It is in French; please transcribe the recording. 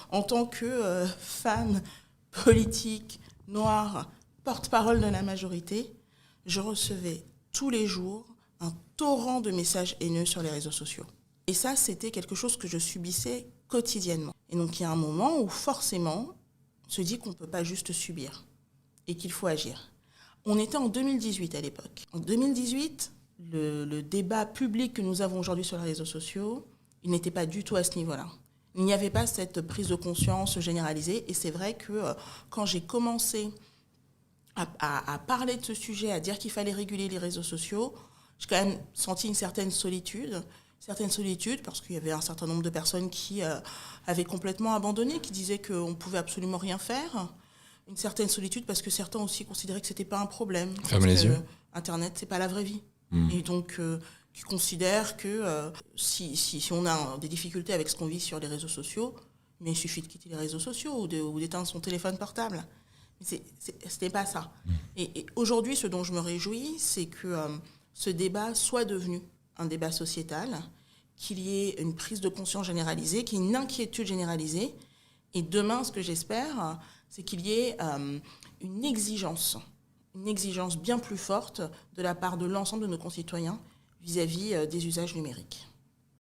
En tant que femme politique, noire, porte-parole de la majorité, je recevais tous les jours un torrent de messages haineux sur les réseaux sociaux. Et ça, c'était quelque chose que je subissais quotidiennement. Et donc, il y a un moment où, forcément, on se dit qu'on ne peut pas juste subir et qu'il faut agir. On était en 2018 à l'époque. En 2018, le débat public que nous avons aujourd'hui sur les réseaux sociaux, il n'était pas du tout à ce niveau-là. Il n'y avait pas cette prise de conscience généralisée. Et c'est vrai que quand j'ai commencé à parler de ce sujet, à dire qu'il fallait réguler les réseaux sociaux, j'ai quand même senti une certaine solitude parce qu'il y avait un certain nombre de personnes qui avaient complètement abandonné, qui disaient qu'on ne pouvait absolument rien faire. Une certaine solitude parce que certains aussi considéraient que ce n'était pas un problème. Fermez les yeux. Internet, ce n'est pas la vraie vie. Et donc, qui considèrent que si on a des difficultés avec ce qu'on vit sur les réseaux sociaux, mais il suffit de quitter les réseaux sociaux ou d'éteindre son téléphone portable. Ce n'est pas ça. Et aujourd'hui, ce dont je me réjouis, c'est que ce débat soit devenu un débat sociétal, qu'il y ait une prise de conscience généralisée, qu'il y ait une inquiétude généralisée. Et demain, ce que j'espère, c'est qu'il y ait une exigence bien plus forte de la part de l'ensemble de nos concitoyens vis-à-vis des usages numériques.